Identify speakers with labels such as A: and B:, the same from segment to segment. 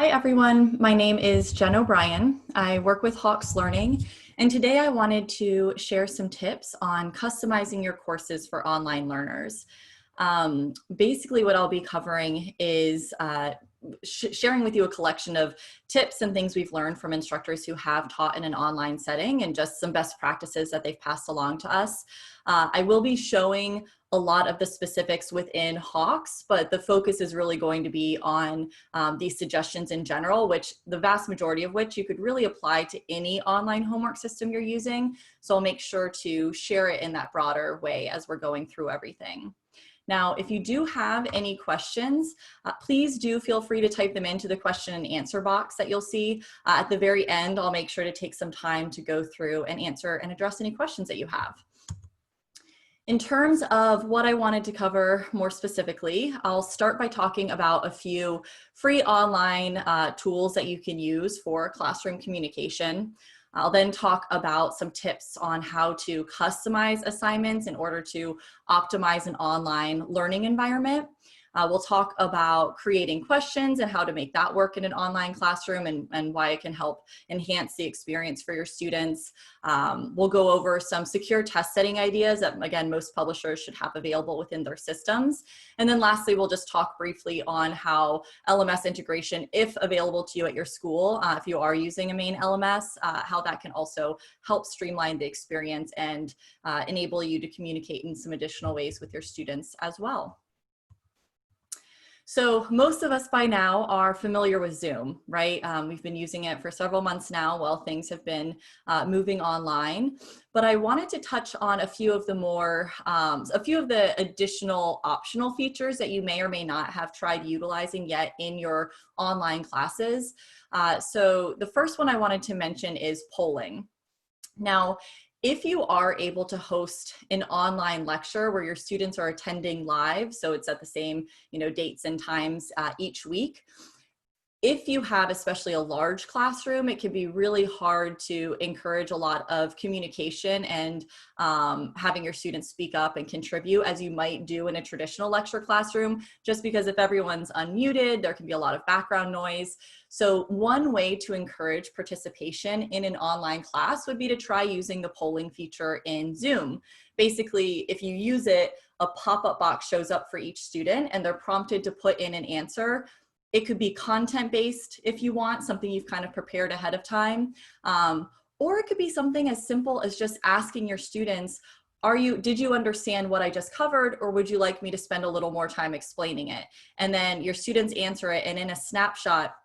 A: Hi everyone, my name is Jen O'Brien. I work with Hawks Learning, and today I wanted to share some tips on customizing your courses for online learners. Basically what I'll be covering is sharing with you a collection of tips and things we've learned from instructors who have taught in an online setting and just some best practices that they've passed along to us. I will be showing a lot of the specifics within Hawks, but the focus is really going to be on these suggestions in general, which the vast majority of which you could really apply to any online homework system you're using. So I'll make sure to share it in that broader way as we're going through everything. Now, if you do have any questions, please do feel free to type them into the question and answer box that you'll see. At the very end, I'll make sure to take some time to go through and answer and address any questions that you have. In terms of what I wanted to cover more specifically, I'll start by talking about a few free online tools that you can use for classroom communication. I'll then talk about some tips on how to customize assignments in order to optimize an online learning environment. We'll talk about creating questions and how to make that work in an online classroom and why it can help enhance the experience for your students. We'll go over some secure test setting ideas that, again, most publishers should have available within their systems. And then lastly, we'll just talk briefly on how LMS integration, if available to you at your school, if you are using a main LMS, how that can also help streamline the experience and enable you to communicate in some additional ways with your students as well. So most of us by now are familiar with Zoom, right? We've been using it for several months now while things have been moving online. But I wanted to touch on a few of the additional optional features that you may or may not have tried utilizing yet in your online classes. So the first one I wanted to mention is polling. Now, if you are able to host an online lecture where your students are attending live, so it's at the same dates and times each week, if you have especially a large classroom, it can be really hard to encourage a lot of communication and having your students speak up and contribute as you might do in a traditional lecture classroom, just because if everyone's unmuted, there can be a lot of background noise. So one way to encourage participation in an online class would be to try using the polling feature in Zoom. Basically, if you use it, a pop-up box shows up for each student and they're prompted to put in an answer. It could be content-based if you want, something you've kind of prepared ahead of time. Or it could be something as simple as just asking your students, did you understand what I just covered, or would you like me to spend a little more time explaining it? And then your students answer it, and in a snapshot,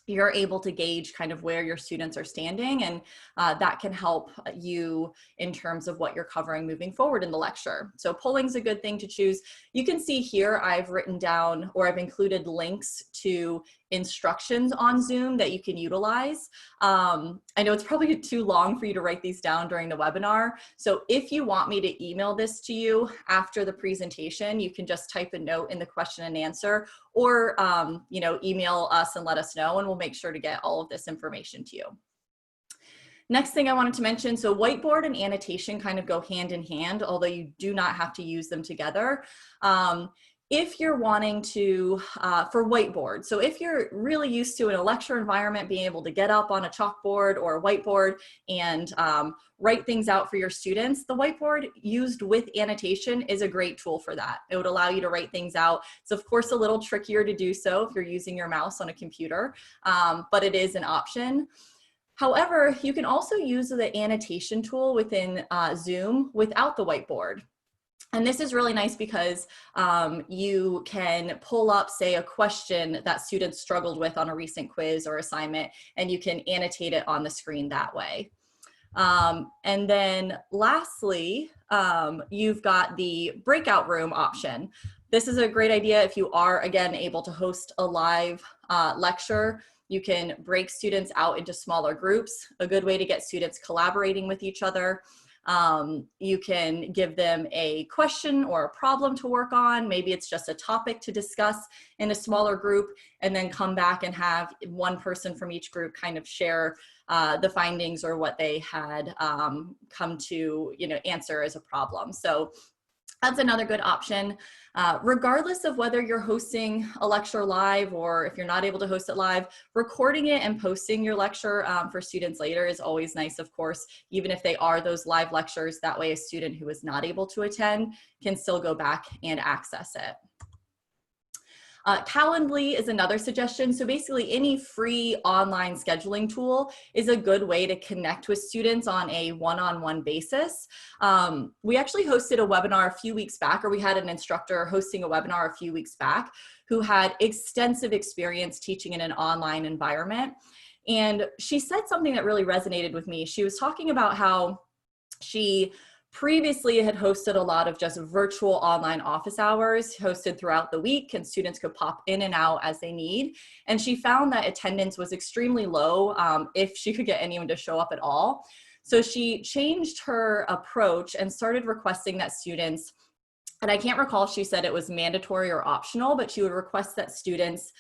A: you're able to gauge kind of where your students are standing, and that can help you in terms of what you're covering moving forward in the lecture. So polling's a good thing to choose. You can see here I've written down, or I've included links to instructions on Zoom that you can utilize. I know it's probably too long for you to write these down during the webinar. So if you want me to email this to you after the presentation, you can just type a note in the question and answer, or email us and let us know, and we'll make sure to get all of this information to you. Next thing I wanted to mention, so whiteboard and annotation kind of go hand in hand, although you do not have to use them together. If you're wanting to, for whiteboard, so if you're really used to in a lecture environment being able to get up on a chalkboard or a whiteboard and write things out for your students, the whiteboard used with annotation is a great tool for that. It would allow you to write things out. It's of course a little trickier to do so if you're using your mouse on a computer, but it is an option. However, you can also use the annotation tool within Zoom without the whiteboard. And this is really nice because you can pull up, say, a question that students struggled with on a recent quiz or assignment, and you can annotate it on the screen that way. And then lastly, you've got the breakout room option. This is a great idea if you are, again, able to host a live lecture. You can break students out into smaller groups, a good way to get students collaborating with each other. You can give them a question or a problem to work on. Maybe it's just a topic to discuss in a smaller group, and then come back and have one person from each group kind of share the findings or what they had come to answer as a problem. So That's another good option. Regardless of whether you're hosting a lecture live or if you're not able to host it live, recording it and posting your lecture for students later is always nice, of course, even if they are those live lectures. That way a student who is not able to attend can still go back and access it. Calendly is another suggestion. So basically any free online scheduling tool is a good way to connect with students on a one-on-one basis. We actually hosted a webinar a few weeks back, or we had an instructor hosting a webinar a few weeks back who had extensive experience teaching in an online environment. And she said something that really resonated with me. She was talking about how she previously had hosted a lot of just virtual online office hours hosted throughout the week, and students could pop in and out as they need. And she found that attendance was extremely low, if she could get anyone to show up at all. So she changed her approach and started requesting that students, and I can't recall if she said it was mandatory or optional, but she would request that students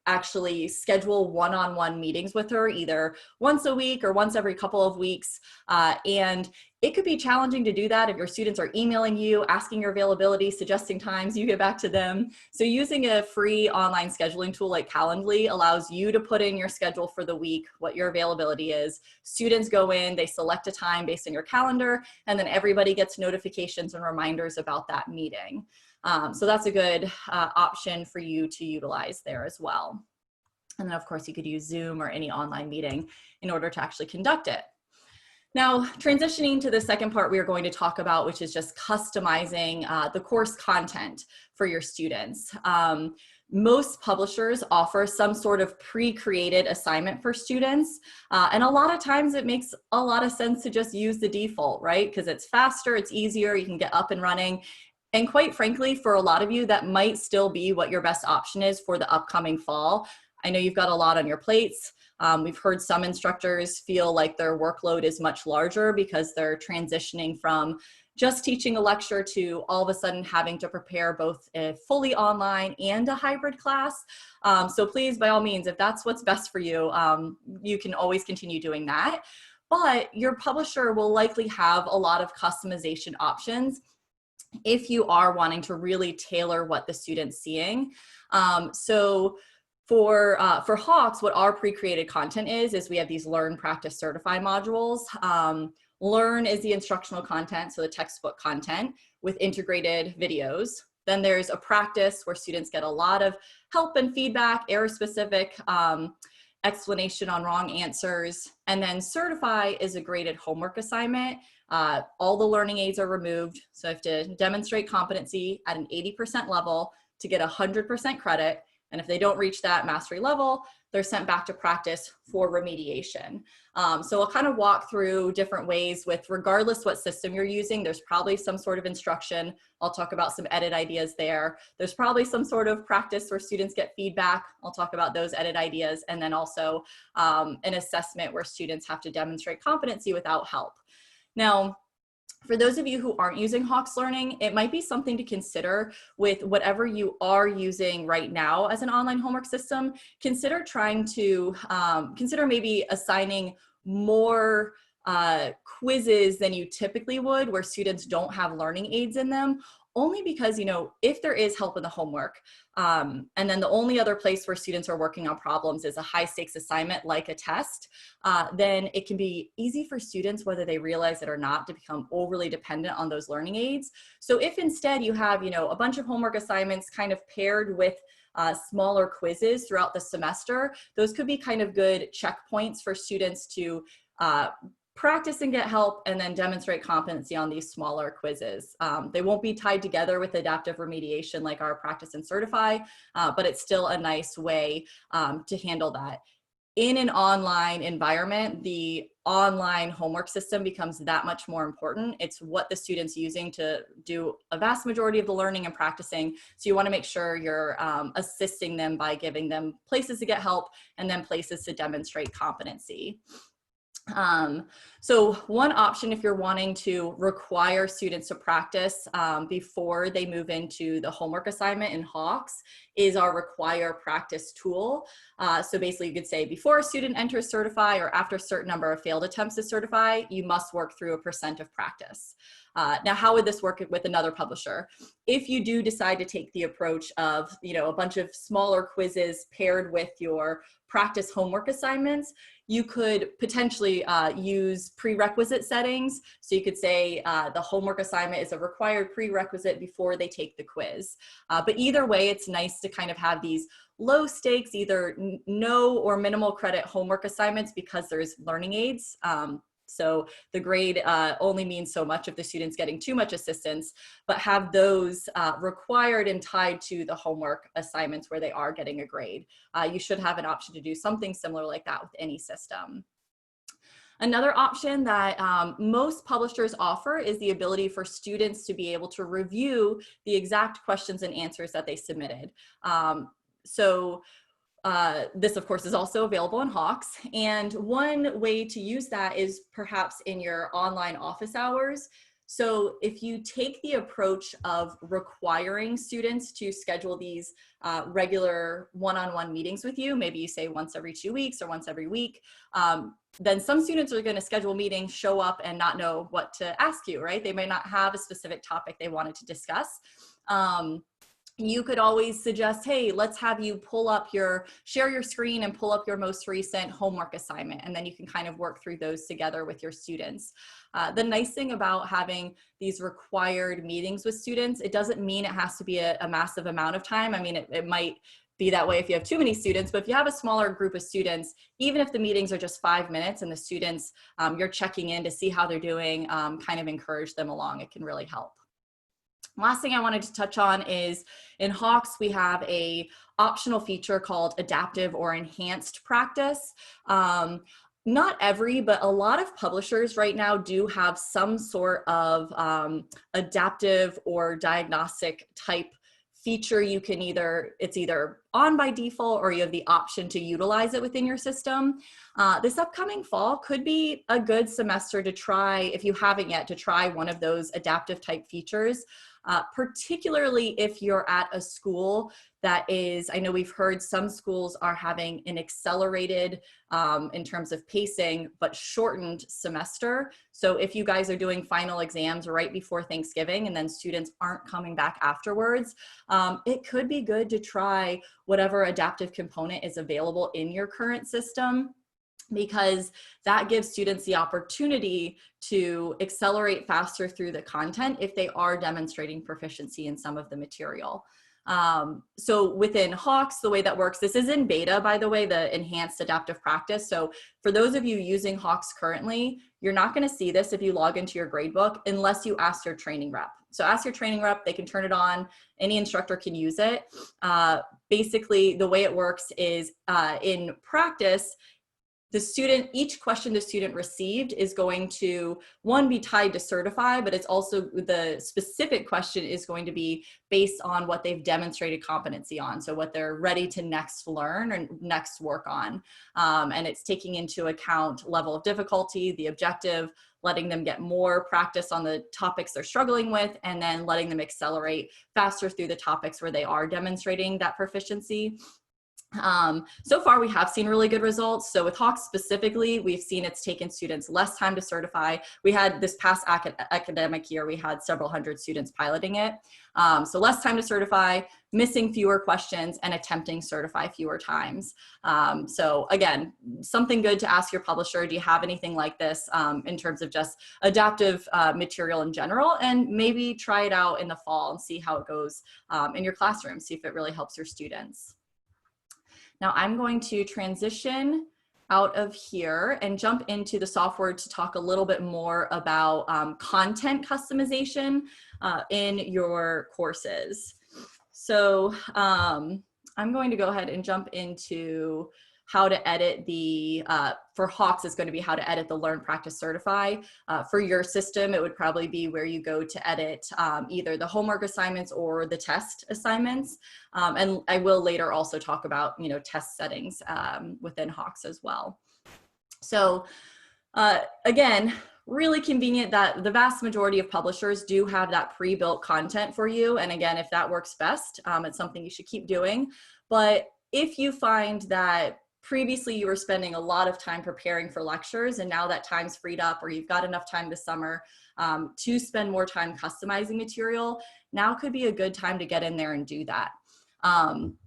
A: actually schedule one-on-one meetings with her either once a week or once every couple of weeks. And it could be challenging to do that if your students are emailing you, asking your availability, suggesting times, you get back to them. So using a free online scheduling tool like Calendly allows you to put in your schedule for the week, what your availability is. Students go in, they select a time based on your calendar, and then everybody gets notifications and reminders about that meeting. So that's a good option for you to utilize there as well. And then of course you could use Zoom or any online meeting in order to actually conduct it. Now, transitioning to the second part we are going to talk about, which is just customizing the course content for your students. Most publishers offer some sort of pre-created assignment for students. And a lot of times it makes a lot of sense to just use the default, right? Because it's faster, it's easier, you can get up and running. And quite frankly, for a lot of you, that might still be what your best option is for the upcoming fall. I know you've got a lot on your plates. We've heard some instructors feel like their workload is much larger because they're transitioning from just teaching a lecture to all of a sudden having to prepare both a fully online and a hybrid class. So please, by all means, if that's what's best for you, you can always continue doing that. But your publisher will likely have a lot of customization options if you are wanting to really tailor what the student's seeing. So for Hawks, what our pre-created content is we have these Learn, Practice, Certify modules. Learn is the instructional content, so the textbook content with integrated videos. Then there's a practice where students get a lot of help and feedback, error-specific explanation on wrong answers. And then Certify is a graded homework assignment. All the learning aids are removed, so I have to demonstrate competency at an 80% level to get 100% credit. And if they don't reach that mastery level, they're sent back to practice for remediation. So I'll kind of walk through different ways with, regardless what system you're using, there's probably some sort of instruction. I'll talk about some edit ideas there. There's probably some sort of practice where students get feedback. I'll talk about those edit ideas. And then also an assessment where students have to demonstrate competency without help. Now, for those of you who aren't using Hawks Learning, it might be something to consider with whatever you are using right now as an online homework system. Consider trying to, consider maybe assigning more quizzes than you typically would where students don't have learning aids in them. Only because, you know, if there is help in the homework, and then the only other place where students are working on problems is a high stakes assignment like a test, then it can be easy for students, whether they realize it or not, to become overly dependent on those learning aids. So if instead you have, you know, a bunch of homework assignments kind of paired with smaller quizzes throughout the semester, those could be kind of good checkpoints for students to practice and get help and then demonstrate competency on these smaller quizzes. They won't be tied together with adaptive remediation like our practice and certify, but it's still a nice way to handle that. In an online environment, the online homework system becomes that much more important. It's what the student's using to do a vast majority of the learning and practicing. So you want to make sure you're assisting them by giving them places to get help and then places to demonstrate competency. So one option, if you're wanting to require students to practice before they move into the homework assignment in Hawks, is our require practice tool. So basically you could say before a student enters certify or after a certain number of failed attempts to certify, you must work through a % of practice. Now, how would this work with another publisher? If you do decide to take the approach of, a bunch of smaller quizzes paired with your practice homework assignments, you could potentially use prerequisite settings. So you could say the homework assignment is a required prerequisite before they take the quiz. But either way, it's nice to kind of have these low stakes, either no or minimal credit homework assignments, because there's learning aids. So the grade only means so much if the student's getting too much assistance, but have those required and tied to the homework assignments where they are getting a grade. You should have an option to do something similar like that with any system. Another option that most publishers offer is the ability for students to be able to review the exact questions and answers that they submitted. This, of course, is also available in Hawks. And one way to use that is perhaps in your online office hours. So if you take the approach of requiring students to schedule these regular one-on-one meetings with you, maybe you say once every 2 weeks or once every week, then some students are going to schedule meetings, show up, and not know what to ask you, right? They may not have a specific topic they wanted to discuss. You could always suggest, hey, let's have you share your screen and pull up your most recent homework assignment. And then you can kind of work through those together with your students. The nice thing about having these required meetings with students, it doesn't mean it has to be a massive amount of time. I mean, it might be that way if you have too many students, but if you have a smaller group of students, even if the meetings are just 5 minutes and the students, you're checking in to see how they're doing, kind of encourage them along, it can really help. Last thing I wanted to touch on is in Hawks, we have a optional feature called adaptive or enhanced practice. Not every, but a lot of publishers right now do have some sort of adaptive or diagnostic type feature. You can it's either on by default or you have the option to utilize it within your system. This upcoming fall could be a good semester to try, if you haven't yet, to try one of those adaptive type features. Particularly if you're at a school that is, I know we've heard some schools are having an accelerated in terms of pacing, but shortened semester. So if you guys are doing final exams right before Thanksgiving and then students aren't coming back afterwards, it could be good to try whatever adaptive component is available in your current system, because that gives students the opportunity to accelerate faster through the content if they are demonstrating proficiency in some of the material. So within Hawks, the way that works, this is in beta, by the way, the enhanced adaptive practice. So for those of you using Hawks currently, you're not going to see this if you log into your gradebook unless you ask your training rep. So ask your training rep, they can turn it on, any instructor can use it. Basically, the way it works is in practice, each question the student received is going to, one, be tied to certify, but it's also, the specific question is going to be based on what they've demonstrated competency on. So what they're ready to next learn or next work on. And it's taking into account level of difficulty, the objective, letting them get more practice on the topics they're struggling with, and then letting them accelerate faster through the topics where they are demonstrating that proficiency. So far, we have seen really good results. So with Hawks specifically, we've seen it's taken students less time to certify. We had this past academic year, we had several hundred students piloting it. So less time to certify, missing fewer questions, and attempting certify fewer times. So again, something good to ask your publisher. Do you have anything like this in terms of just adaptive material in general? And maybe try it out in the fall and see how it goes in your classroom, see if it really helps your students. Now I'm going to transition out of here and jump into the software to talk a little bit more about content customization in your courses. So I'm going to go ahead and jump into how to edit the, for Hawks, it's going to be how to edit the Learn, Practice, Certify. For your system, it would probably be where you go to edit either the homework assignments or the test assignments. And I will later also talk about, test settings within Hawks as well. So again, really convenient that the vast majority of publishers do have that pre-built content for you. And again, if that works best, it's something you should keep doing. But if you find that previously you were spending a lot of time preparing for lectures, and now that time's freed up, or you've got enough time this summer to spend more time customizing material, now could be a good time to get in there and do that.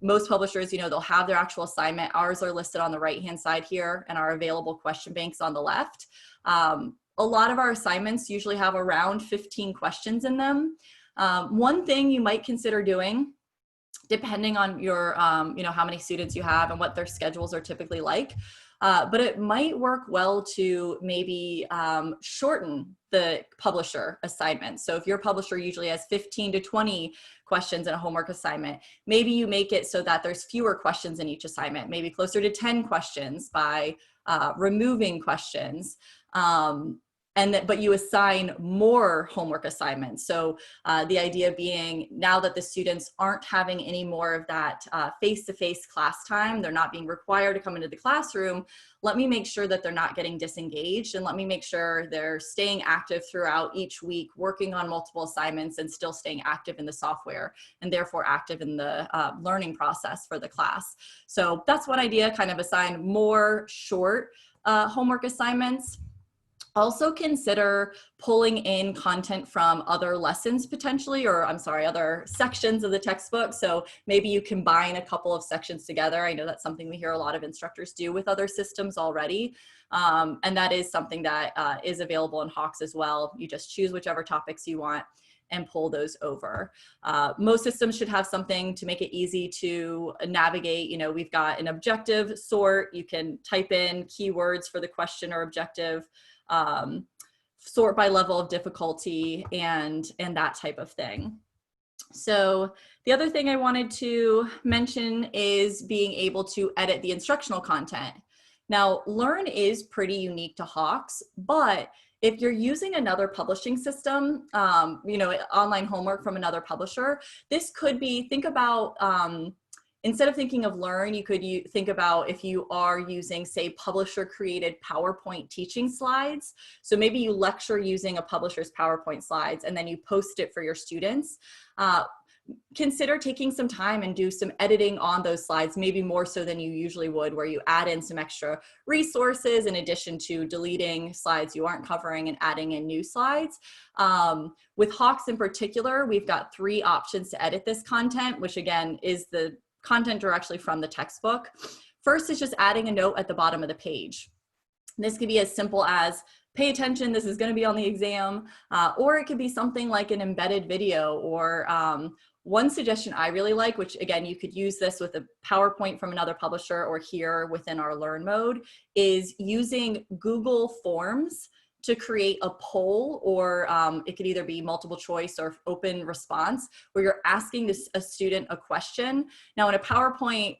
A: Most publishers, you know, they'll have their actual assignment. Ours are listed on the right-hand side here, and our available question banks on the left. A lot of our assignments usually have around 15 questions in them. One thing you might consider doing, depending on your, you know, how many students you have and what their schedules are typically like, but it might work well to maybe shorten the publisher assignment. So if your publisher usually has 15 to 20 questions in a homework assignment, maybe you make it so that there's fewer questions in each assignment, maybe closer to 10 questions by removing questions. But you assign more homework assignments. So the idea being, now that the students aren't having any more of that face-to-face class time, they're not being required to come into the classroom, let me make sure that they're not getting disengaged, and let me make sure they're staying active throughout each week, working on multiple assignments and still staying active in the software, and therefore active in the learning process for the class. So that's one idea, kind of assign more short homework assignments. Also consider pulling in content from other lessons potentially, or I'm sorry, other sections of the textbook. So maybe you combine a couple of sections together. I know that's something we hear a lot of instructors do with other systems already. And that is something that is available in Hawks as well. You just choose whichever topics you want and pull those over. Most systems should have something to make it easy to navigate. You know, we've got an objective sort. You can type in keywords for the question or objective, sort by level of difficulty, and that type of thing. So the other thing I wanted to mention is being able to edit the instructional content. Now, Learn is pretty unique to Hawks, but if you're using another publishing system, you know, online homework from another publisher, this could be, think about, instead of thinking of Learn, you could think about if you are using, say, publisher-created PowerPoint teaching slides. So maybe you lecture using a publisher's PowerPoint slides and then you post it for your students. Consider taking some time and do some editing on those slides, maybe more so than you usually would, where you add in some extra resources in addition to deleting slides you aren't covering and adding in new slides. With Hawks in particular, we've got 3 options to edit this content, which again is the content directly from the textbook. First is just adding a note at the bottom of the page. This could be as simple as, pay attention, this is going to be on the exam, or it could be something like an embedded video, or one suggestion I really like, which again, you could use this with a PowerPoint from another publisher or here within our Learn mode, is using Google Forms to create a poll, or it could either be multiple choice or open response, where you're asking a student a question. Now in a PowerPoint,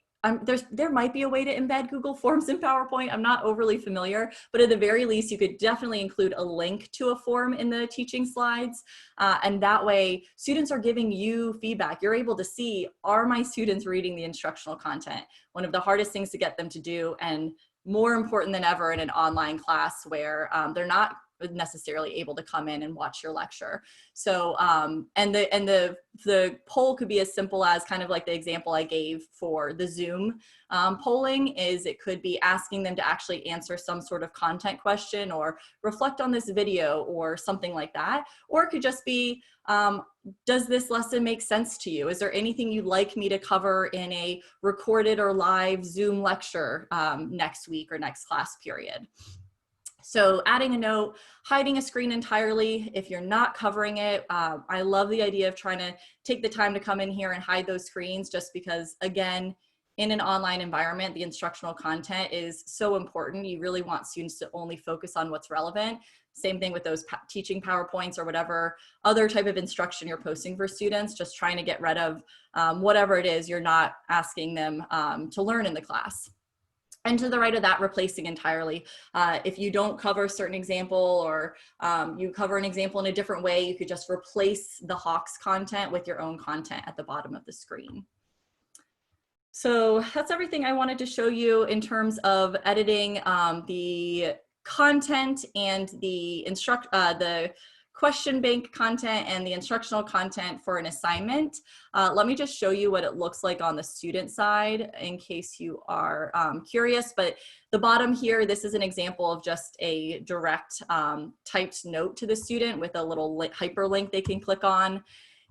A: there might be a way to embed Google Forms in PowerPoint. I'm not overly familiar, but at the very least, you could definitely include a link to a form in the teaching slides. And that way, students are giving you feedback. You're able to see, are my students reading the instructional content? One of the hardest things to get them to do, and more important than ever in an online class where they're not necessarily able to come in and watch your lecture. So, and the poll could be as simple as kind of like the example I gave for the Zoom polling, is it could be asking them to actually answer some sort of content question or reflect on this video or something like that. Or it could just be, does this lesson make sense to you? Is there anything you'd like me to cover in a recorded or live Zoom lecture next week or next class period? So adding a note, hiding a screen entirely if you're not covering it. I love the idea of trying to take the time to come in here and hide those screens, just because, again, in an online environment, the instructional content is so important. You really want students to only focus on what's relevant. Same thing with those teaching PowerPoints or whatever other type of instruction you're posting for students, just trying to get rid of whatever it is you're not asking them to learn in the class. And to the right of that, replacing entirely. If you don't cover a certain example, or you cover an example in a different way, you could just replace the Hawks content with your own content at the bottom of the screen. So that's everything I wanted to show you in terms of editing the content and the question bank content and the instructional content for an assignment. Let me just show you what it looks like on the student side in case you are curious. But the bottom here, this is an example of just a direct typed note to the student with a little hyperlink they can click on.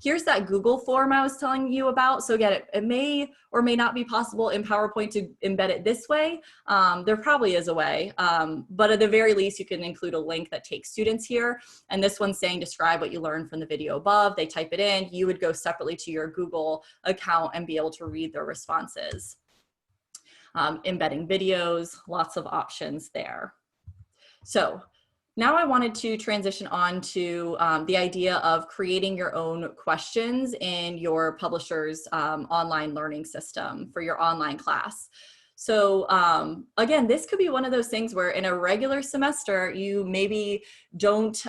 A: Here's that Google form I was telling you about. So again, it may or may not be possible in PowerPoint to embed it this way. There probably is a way, but at the very least, you can include a link that takes students here. And this one's saying, describe what you learned from the video above. They type it in. You would go separately to your Google account and be able to read their responses. Embedding videos, lots of options there. So now I wanted to transition on to the idea of creating your own questions in your publisher's online learning system for your online class. So again, this could be one of those things where in a regular semester, you maybe don't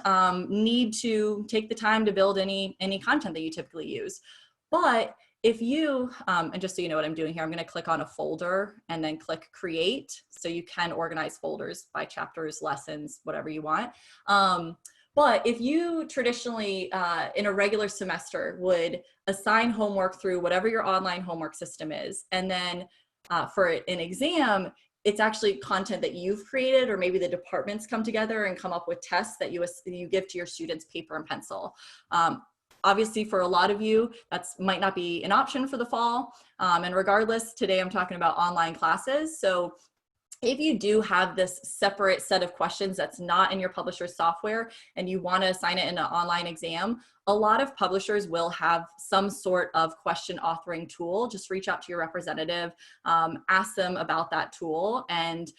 A: need to take the time to build any content that you typically use. But if you, and just so you know what I'm doing here, I'm going to click on a folder and then click create. So you can organize folders by chapters, lessons, whatever you want. But if you traditionally, in a regular semester, would assign homework through whatever your online homework system is, and then for an exam, it's actually content that you've created, or maybe the departments come together and come up with tests that you give to your students, paper and pencil. Obviously, for a lot of you, that might not be an option for the fall. And regardless, today I'm talking about online classes. So if you do have this separate set of questions that's not in your publisher's software and you want to assign it in an online exam, a lot of publishers will have some sort of question authoring tool. Just reach out to your representative, ask them about that tool, and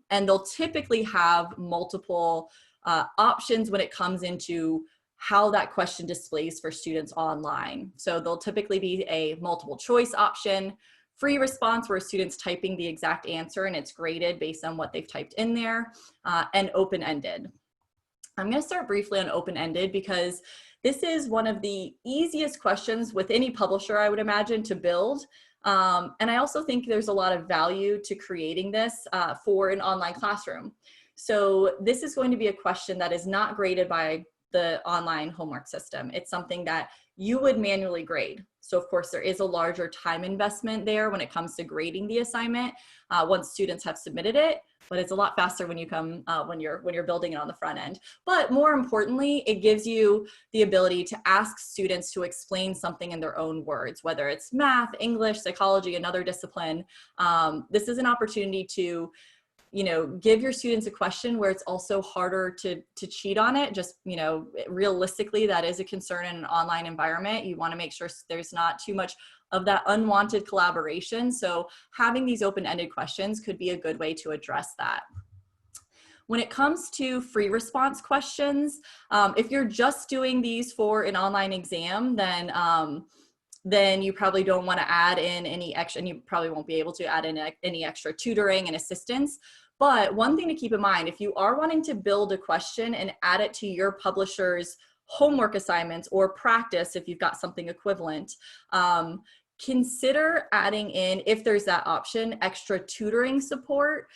A: they'll typically have multiple options when it comes into how that question displays for students online. So there'll typically be a multiple choice option, free response where a student's typing the exact answer and it's graded based on what they've typed in there, and open-ended. I'm going to start briefly on open-ended because this is one of the easiest questions with any publisher, I would imagine, to build. And I also think there's a lot of value to creating this for an online classroom. So this is going to be a question that is not graded by the online homework system. It's something that you would manually grade. So of course there is a larger time investment there when it comes to grading the assignment once students have submitted it, but it's a lot faster when you come when you're building it on the front end. But more importantly, it gives you the ability to ask students to explain something in their own words, whether it's math, English, psychology, another discipline. This is an opportunity to give your students a question where it's also harder to cheat on it. Just, realistically, that is a concern in an online environment. You want to make sure there's not too much of that unwanted collaboration. So having these open-ended questions could be a good way to address that. When it comes to free response questions, if you're just doing these for an online exam, then you probably don't want to add in any extra, and you probably won't be able to add in any extra tutoring and assistance. But one thing to keep in mind, if you are wanting to build a question and add it to your publisher's homework assignments or practice, if you've got something equivalent, consider adding in, if there's that option, extra tutoring support,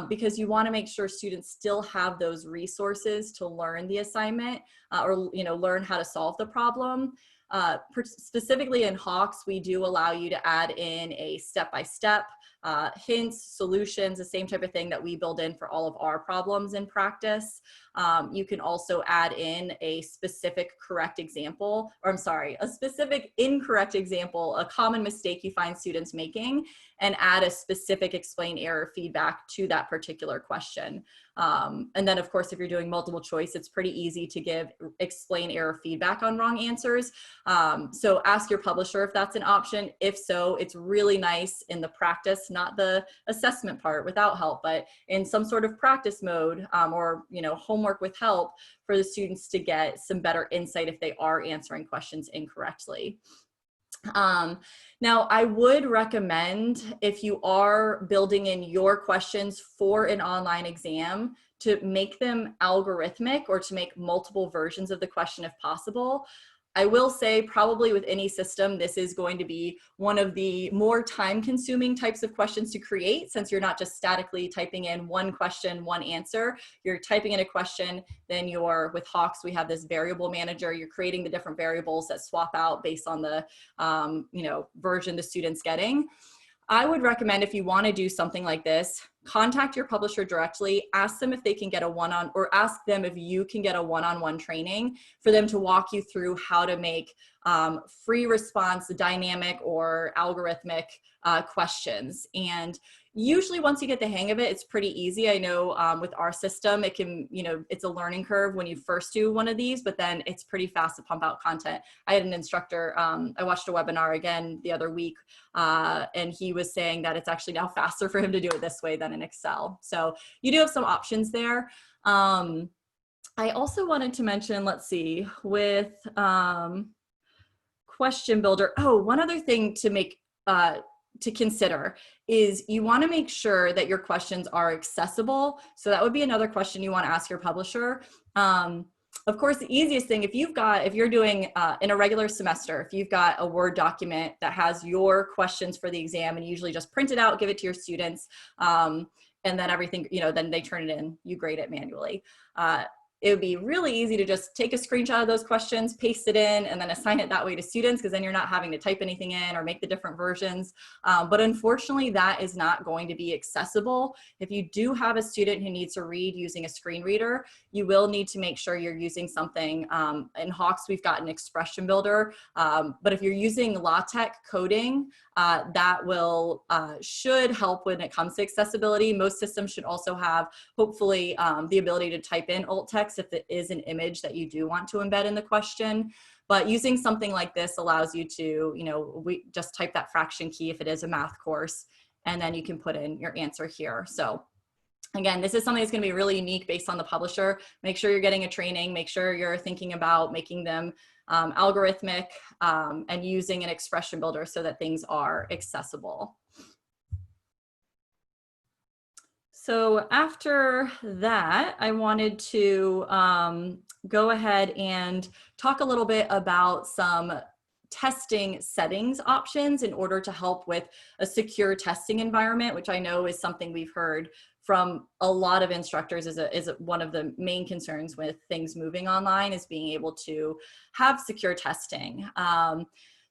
A: because you want to make sure students still have those resources to learn the assignment or learn how to solve the problem. Specifically in Hawks, we do allow you to add in a step-by-step hints, solutions, the same type of thing that we build in for all of our problems in practice. You can also add in a specific correct example, or a specific incorrect example, a common mistake you find students making, and add a specific explain error feedback to that particular question. And then of course, if you're doing multiple choice, it's pretty easy to give explain error feedback on wrong answers. So ask your publisher if that's an option. If so, it's really nice in the practice, not the assessment part without help, but in some sort of practice mode or homework with help for the students to get some better insight if they are answering questions incorrectly. Now, I would recommend, if you are building in your questions for an online exam, to make them algorithmic or to make multiple versions of the question if possible. I will say probably with any system, this is going to be one of the more time consuming types of questions to create, since you're not just statically typing in one question, one answer. You're typing in a question, then with Hawks, we have this variable manager. You're creating the different variables that swap out based on the version the student's getting. I would recommend, if you want to do something like this, contact your publisher directly, ask them if they can get or ask them if you can get a one-on-one training for them to walk you through how to make free response, dynamic or algorithmic questions. And usually once you get the hang of it, it's pretty easy. I know with our system, it can, it's a learning curve when you first do one of these, but then it's pretty fast to pump out content. I had an instructor, I watched a webinar again the other week, and he was saying that it's actually now faster for him to do it this way than in Excel. So you do have some options there. I also wanted to mention, let's see, with Question Builder. Oh, one other thing to consider is you want to make sure that your questions are accessible. So that would be another question you want to ask your publisher. Of course, the easiest thing, if you're doing in a regular semester, if you've got a Word document that has your questions for the exam, and you usually just print it out, give it to your students, and then everything, then they turn it in, you grade it manually. It would be really easy to just take a screenshot of those questions, paste it in, and then assign it that way to students, because then you're not having to type anything in or make the different versions. But unfortunately, that is not going to be accessible. If you do have a student who needs to read using a screen reader, you will need to make sure you're using something. In Hawks, we've got an expression builder, but if you're using LaTeX coding, that should help when it comes to accessibility. Most systems should also have, hopefully, the ability to type in alt text if it is an image that you do want to embed in the question. But using something like this allows you to, we just type that fraction key if it is a math course, and then you can put in your answer here. So again, this is something that's going to be really unique based on the publisher. Make sure you're getting a training, make sure you're thinking about making them algorithmic and using an expression builder so that things are accessible. So after that, I wanted to go ahead and talk a little bit about some testing settings options in order to help with a secure testing environment, which I know is something we've heard from a lot of instructors is one of the main concerns with things moving online, is being able to have secure testing.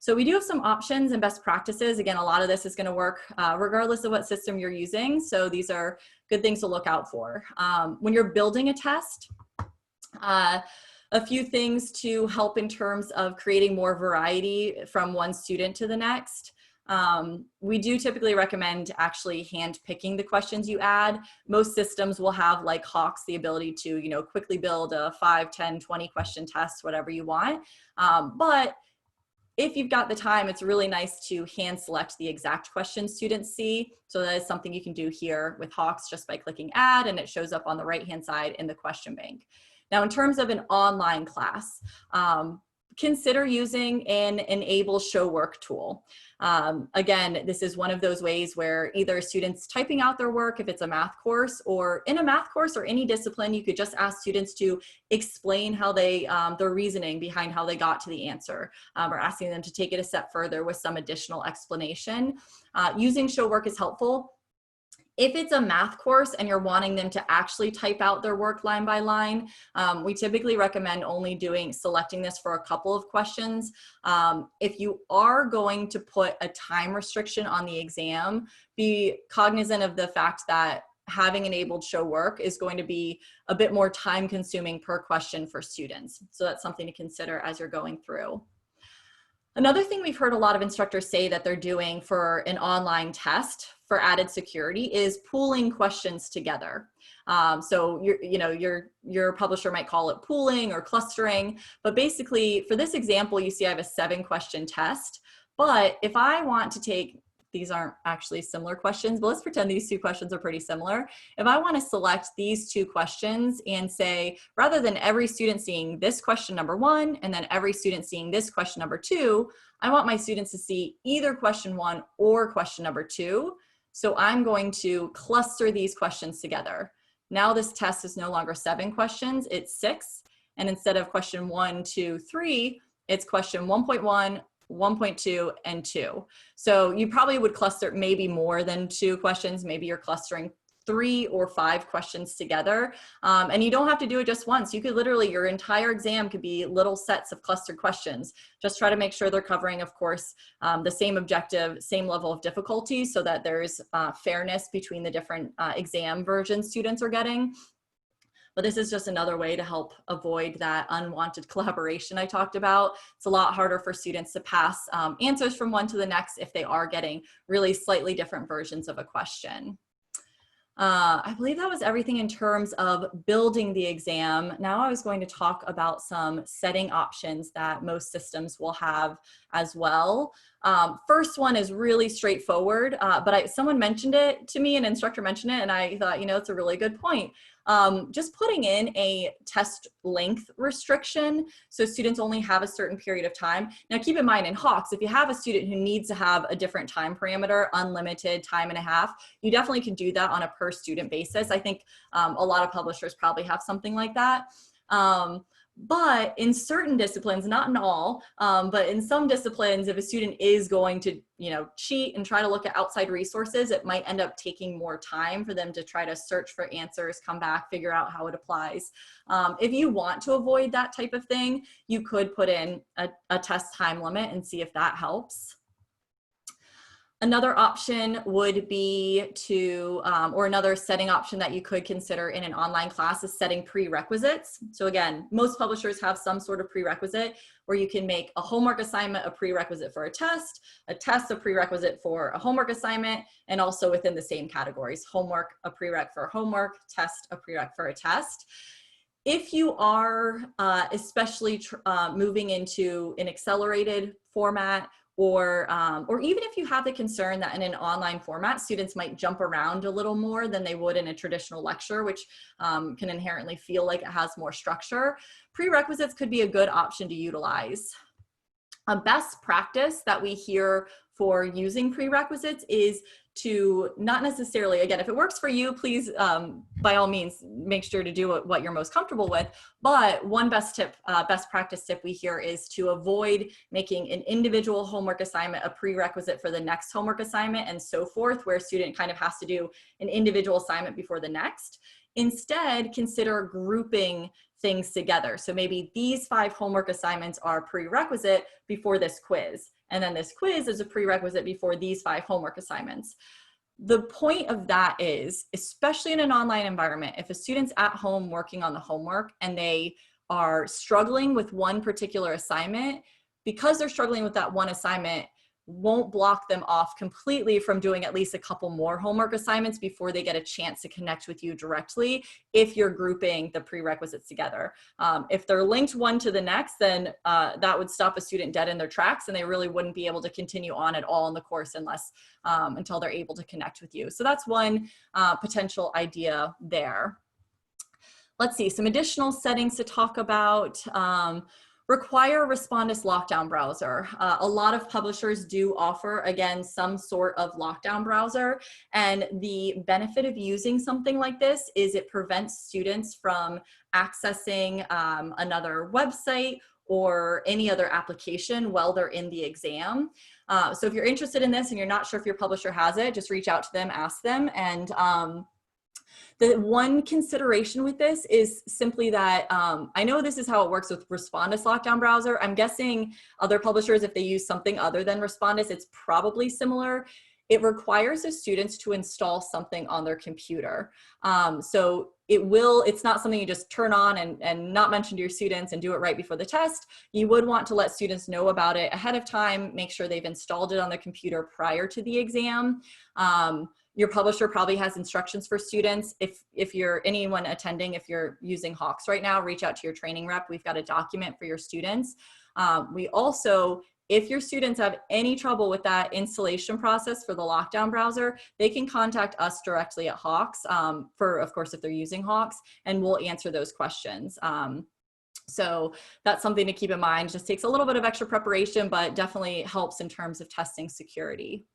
A: So we do have some options and best practices. Again, a lot of this is going to work regardless of what system you're using. So these are good things to look out for. When you're building a test, a few things to help in terms of creating more variety from one student to the next. We do typically recommend actually hand picking the questions you add. Most systems will have, like Hawks, the ability to, quickly build a 5, 10, 20 question test, whatever you want. But if you've got the time, it's really nice to hand select the exact question students see. So that is something you can do here with Hawks just by clicking add, and it shows up on the right-hand side in the question bank. Now, in terms of an online class, consider using an enable show work tool. Again, this is one of those ways where either students typing out their work if it's a math course, or in a math course or any discipline, you could just ask students to explain how their reasoning behind how they got to the answer, or asking them to take it a step further with some additional explanation. Using show work is helpful. If it's a math course and you're wanting them to actually type out their work line by line, we typically recommend only selecting this for a couple of questions. If you are going to put a time restriction on the exam, be cognizant of the fact that having enabled show work is going to be a bit more time consuming per question for students. So that's something to consider as you're going through. Another thing we've heard a lot of instructors say that they're doing for an online test for added security is pooling questions together. So your publisher might call it pooling or clustering, but basically for this example, you see I have a 7-question test, but if I want to take, these aren't actually similar questions, but let's pretend these 2 questions are pretty similar. If I want to select these 2 questions and say, rather than every student seeing this question number 1 and then every student seeing this question number 2, I want my students to see either question 1 or question number 2. So I'm going to cluster these questions together. Now this test is no longer 7 questions, it's 6. And instead of question 1, 2, 3, it's question 1.1, 1.2, and 2. So you probably would cluster maybe more than 2 questions. Maybe you're clustering 3 or 5 questions together. And you don't have to do it just once. You could literally, your entire exam could be little sets of clustered questions. Just try to make sure they're covering, of course, the same objective, same level of difficulty, so that there's fairness between the different exam versions students are getting. But this is just another way to help avoid that unwanted collaboration I talked about. It's a lot harder for students to pass answers from one to the next if they are getting really slightly different versions of a question. I believe that was everything in terms of building the exam. Now I was going to talk about some setting options that most systems will have as well. First one is really straightforward, but someone mentioned it to me, an instructor mentioned it, and I thought, you know, it's a really good point. Just putting in a test length restriction, so students only have a certain period of time. Now keep in mind, in Hawks, if you have a student who needs to have a different time parameter, unlimited time and a half, you definitely can do that on a per student basis. I think a lot of publishers probably have something like that. But in certain disciplines, not in all, but in some disciplines, if a student is going to, you know, cheat and try to look at outside resources, it might end up taking more time for them to try to search for answers, come back, figure out how it applies. If you want to avoid that type of thing, you could put in a test time limit and see if that helps. Another option would be to, or another setting option that you could consider in an online class is setting prerequisites. So again, most publishers have some sort of prerequisite where you can make a homework assignment a prerequisite for a test a prerequisite for a homework assignment, and also within the same categories, homework a prereq for homework, test a prereq for a test. If you are especially moving into an accelerated format, or even if you have the concern that in an online format, students might jump around a little more than they would in a traditional lecture, which can inherently feel like it has more structure, prerequisites could be a good option to utilize. A best practice that we hear for using prerequisites is to not necessarily, again, if it works for you, please, by all means, make sure to do what you're most comfortable with. But one best practice tip we hear is to avoid making an individual homework assignment a prerequisite for the next homework assignment and so forth, where a student kind of has to do an individual assignment before the next. Instead, consider grouping things together. So maybe these 5 homework assignments are prerequisite before this quiz, and then this quiz is a prerequisite before these 5 homework assignments. The point of that is, especially in an online environment, if a student's at home working on the homework and they are struggling with one particular assignment, because they're struggling with that one assignment, won't block them off completely from doing at least a couple more homework assignments before they get a chance to connect with you directly if you're grouping the prerequisites together. If they're linked one to the next, then that would stop a student dead in their tracks, and they really wouldn't be able to continue on at all in the course unless until they're able to connect with you. So that's one potential idea there. Let's see, some additional settings to talk about. Require Respondus lockdown browser. A lot of publishers do offer, again, some sort of lockdown browser. And the benefit of using something like this is it prevents students from accessing another website or any other application while they're in the exam. So if you're interested in this and you're not sure if your publisher has it, just reach out to them, ask them. And the one consideration with this is simply that I know this is how it works with Respondus lockdown browser. I'm guessing other publishers, if they use something other than Respondus, it's probably similar. It requires the students to install something on their computer. So it's not something you just turn on and not mention to your students and do it right before the test. You would want to let students know about it ahead of time, make sure they've installed it on their computer prior to the exam. Your publisher probably has instructions for students. If you're anyone attending, if you're using Hawks right now, reach out to your training rep. We've got a document for your students. We also, if your students have any trouble with that installation process for the lockdown browser, they can contact us directly at Hawks, of course, if they're using Hawks, and we'll answer those questions. So that's something to keep in mind. Just takes a little bit of extra preparation, but definitely helps in terms of testing security.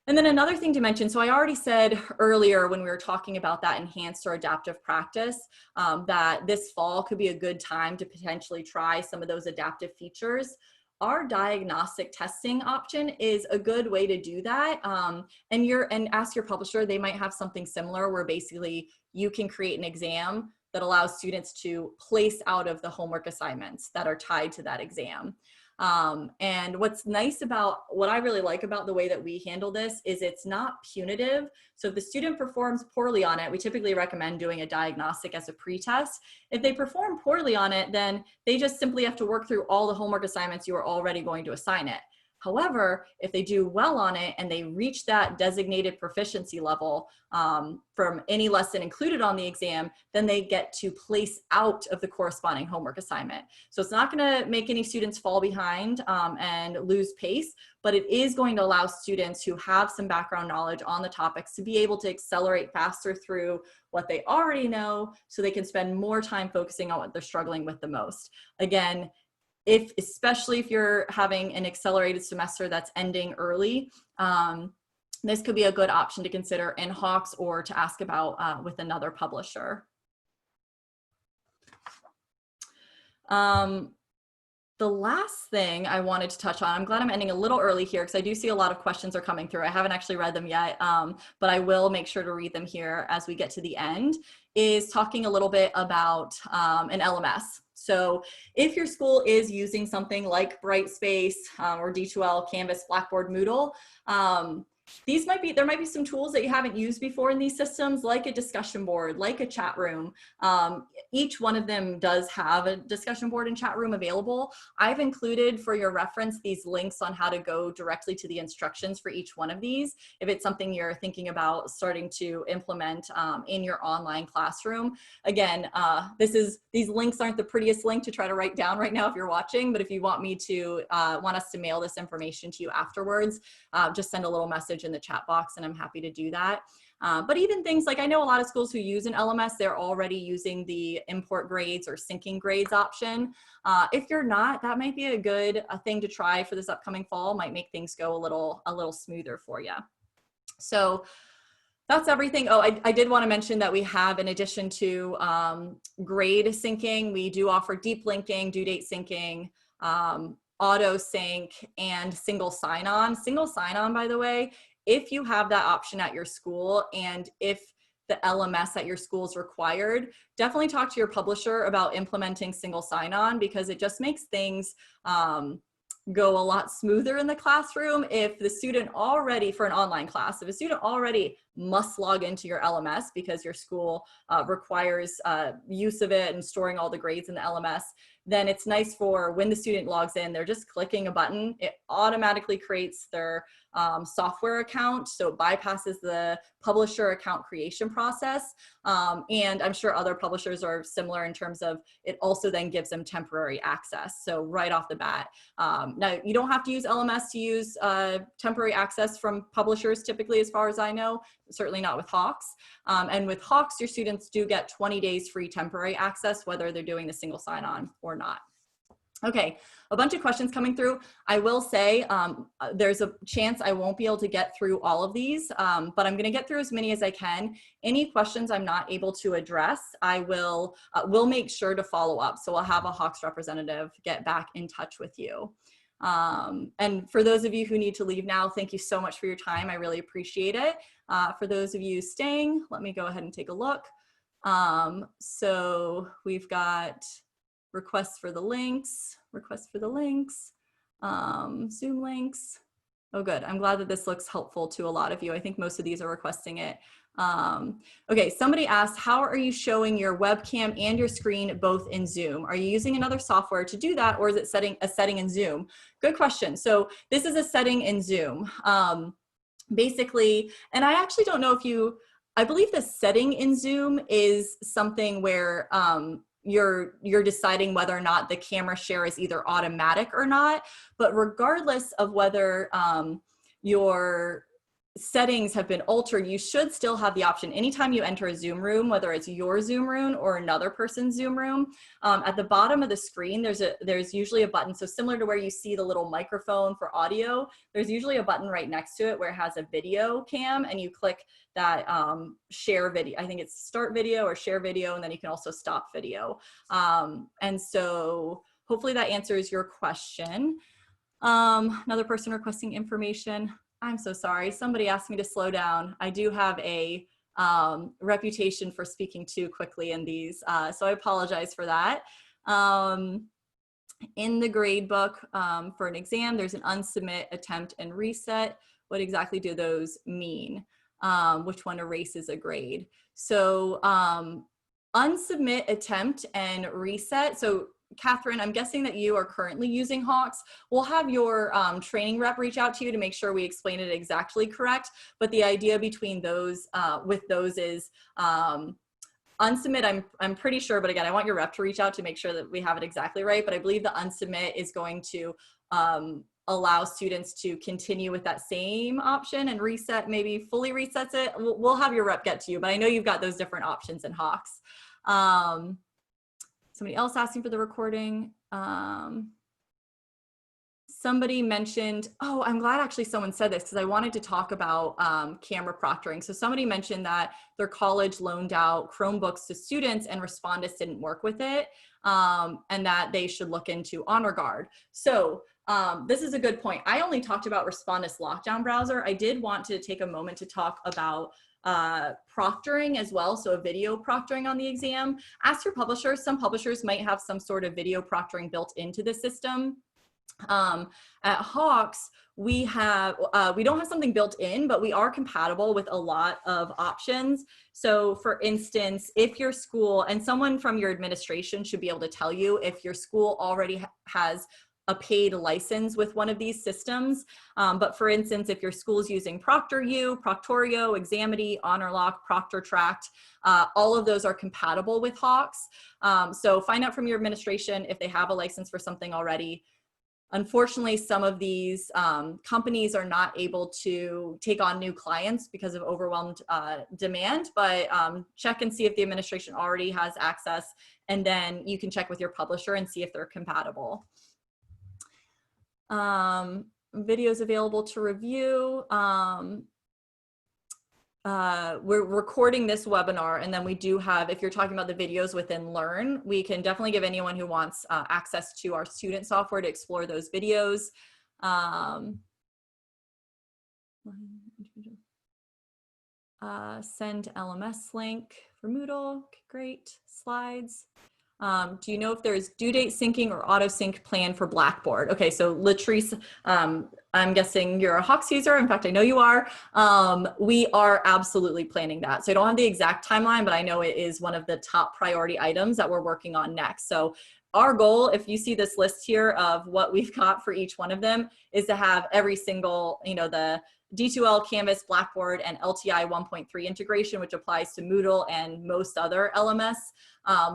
A: And then another thing to mention, so I already said earlier when we were talking about that enhanced or adaptive practice, that this fall could be a good time to potentially try some of those adaptive features. Our diagnostic testing option is a good way to do that. And ask your publisher, they might have something similar where basically you can create an exam that allows students to place out of the homework assignments that are tied to that exam. And what's nice about, what I really like about the way that we handle this is it's not punitive. So if the student performs poorly on it, we typically recommend doing a diagnostic as a pretest. If they perform poorly on it, then they just simply have to work through all the homework assignments you are already going to assign it. However, if they do well on it and they reach that designated proficiency level from any lesson included on the exam, then they get to place out of the corresponding homework assignment. So it's not going to make any students fall behind and lose pace, but it is going to allow students who have some background knowledge on the topics to be able to accelerate faster through what they already know so they can spend more time focusing on what they're struggling with the most. Again, especially if you're having an accelerated semester that's ending early, this could be a good option to consider in Hawks or to ask about with another publisher. The last thing I wanted to touch on, I'm glad I'm ending a little early here because I do see a lot of questions are coming through. I haven't actually read them yet, but I will make sure to read them here as we get to the end, is talking a little bit about an LMS. So if your school is using something like Brightspace or D2L, Canvas, Blackboard, Moodle, there might be some tools that you haven't used before in these systems, like a discussion board, like a chat room. Each one of them does have a discussion board and chat room available. I've included for your reference these links on how to go directly to the instructions for each one of these, if it's something you're thinking about starting to implement in your online classroom. Again, these links aren't the prettiest link to try to write down right now if you're watching, but if you want me to, want us to mail this information to you afterwards, just send a little message in the chat box and I'm happy to do that. But even things like, I know a lot of schools who use an LMS, they're already using the import grades or syncing grades option. If you're not, that might be a good thing to try for this upcoming fall, might make things go a little smoother for you. So that's everything. Oh, I did want to mention that we have, in addition to grade syncing, we do offer deep linking, due date syncing, auto sync, and single sign-on. Single sign-on, by the way, if you have that option at your school and if the LMS at your school is required, definitely talk to your publisher about implementing single sign-on, because it just makes things go a lot smoother in the classroom. If the student already, for an online class, if a student already must log into your LMS because your school requires use of it and storing all the grades in the LMS, then it's nice for when the student logs in, they're just clicking a button. It automatically creates their software account, so it bypasses the publisher account creation process. And I'm sure other publishers are similar in terms of it also then gives them temporary access. So right off the bat, now you don't have to use LMS to use temporary access from publishers typically, as far as I know, certainly not with Hawks. And with Hawks, your students do get 20 days free temporary access, whether they're doing the single sign-on or not. Okay, a bunch of questions coming through. I will say there's a chance I won't be able to get through all of these, but I'm gonna get through as many as I can. Any questions I'm not able to address, I will we'll make sure to follow up. So I'll have a Hawks representative get back in touch with you. And for those of you who need to leave now, thank you so much for your time. I really appreciate it. For those of you staying, let me go ahead and take a look. So we've got requests for the links, Zoom links. Oh, good. I'm glad that this looks helpful to a lot of you. I think most of these are requesting it. Okay, somebody asked, how are you showing your webcam and your screen both in Zoom? Are you using another software to do that, or is it a setting in Zoom? Good question. So this is a setting in Zoom. Basically, and I actually don't know if I believe the setting in Zoom is something where you're deciding whether or not the camera share is either automatic or not. But regardless of whether settings have been altered, you should still have the option anytime you enter a Zoom room, whether it's your Zoom room or another person's Zoom room. At the bottom of the screen, there's usually a button. So similar to where you see the little microphone for audio, there's usually a button right next to it where it has a video cam, and you click that share video. I think it's start video or share video, and then you can also stop video. And so hopefully that answers your question. Another person requesting information. I'm so sorry. Somebody asked me to slow down. I do have a reputation for speaking too quickly in these, so I apologize for that. In the grade book for an exam, there's an unsubmit, attempt, and reset. What exactly do those mean? Which one erases a grade? So unsubmit, attempt, and reset. So Catherine, I'm guessing that you are currently using Hawks. We'll have your training rep reach out to you to make sure we explain it exactly correct. But the idea between those, with those is unsubmit, I'm pretty sure, but again, I want your rep to reach out to make sure that we have it exactly right. But I believe the unsubmit is going to allow students to continue with that same option, and reset maybe fully resets it. We'll have your rep get to you, but I know you've got those different options in Hawks. Somebody else asking for the recording. Somebody mentioned, oh, I'm glad actually someone said this because I wanted to talk about camera proctoring. So somebody mentioned that their college loaned out Chromebooks to students and respondents didn't work with it, and that they should look into HonorGuard. So this is a good point. I only talked about Respondus Lockdown Browser. I did want to take a moment to talk about proctoring as well, so a video proctoring on the exam. Ask your publisher. Some publishers might have some sort of video proctoring built into the system. At Hawks, we don't have something built in, but we are compatible with a lot of options. So for instance, if your school, and someone from your administration should be able to tell you if your school already has a paid license with one of these systems. But for instance, if your school is using ProctorU, Proctorio, Examity, HonorLock, ProctorTract, all of those are compatible with Hawks. So find out from your administration if they have a license for something already. Unfortunately, some of these companies are not able to take on new clients because of overwhelmed demand, but check and see if the administration already has access, and then you can check with your publisher and see if they're compatible. Videos available to review. We're recording this webinar, and then we do have, if you're talking about the videos within Learn, we can definitely give anyone who wants access to our student software to explore those videos. Send LMS link for Moodle. Okay, great. Slides. Do you know if there's due date syncing or auto sync plan for Blackboard? Okay, so Latrice, I'm guessing you're a Hawks user. In fact, I know you are. We are absolutely planning that. So I don't have the exact timeline, but I know it is one of the top priority items that we're working on next. So our goal, if you see this list here of what we've got for each one of them, is to have every single, the D2L, Canvas, Blackboard, and LTI 1.3 integration, which applies to Moodle and most other LMS.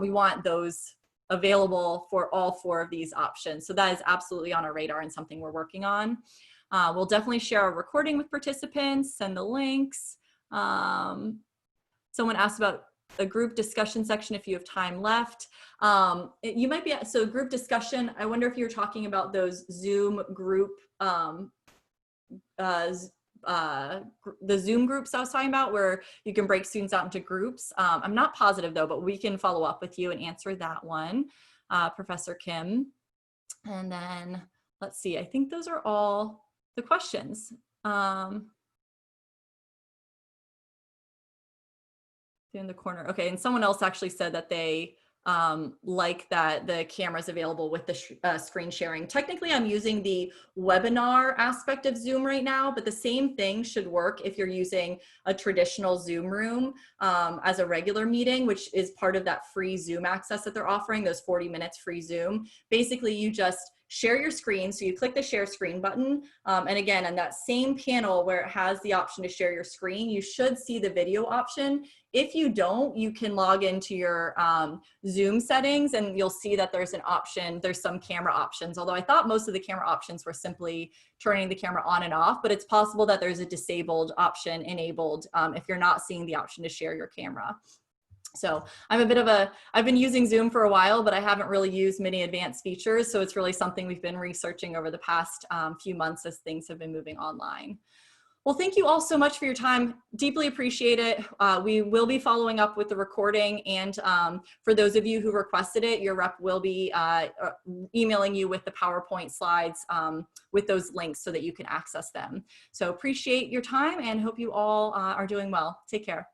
A: We want those available for all 4 of these options. So that is absolutely on our radar and something we're working on. We'll definitely share a recording with participants, send the links. Someone asked about a group discussion section if you have time left. You might be, so group discussion, I wonder if you're talking about those Zoom group, the Zoom groups I was talking about, where you can break students out into groups. I'm not positive though, but we can follow up with you and answer that one, Professor Kim. And then let's see, I think those are all the questions. In the corner. Okay, and someone else actually said that they like that the camera is available with the screen sharing. Technically, I'm using the webinar aspect of Zoom right now, but the same thing should work if you're using a traditional Zoom room as a regular meeting, which is part of that free Zoom access that they're offering, those 40 minutes free Zoom. Basically, you just share your screen. So you click the share screen button. And again, on that same panel where it has the option to share your screen, you should see the video option. If you don't, you can log into your Zoom settings and you'll see that there's an option, there's some camera options, although I thought most of the camera options were simply turning the camera on and off, but it's possible that there's a disabled option enabled if you're not seeing the option to share your camera. So I've been using Zoom for a while, but I haven't really used many advanced features. So it's really something we've been researching over the past few months as things have been moving online. Well, thank you all so much for your time. Deeply appreciate it. We will be following up with the recording, and for those of you who requested it, your rep will be emailing you with the PowerPoint slides with those links so that you can access them. So appreciate your time and hope you all are doing well. Take care.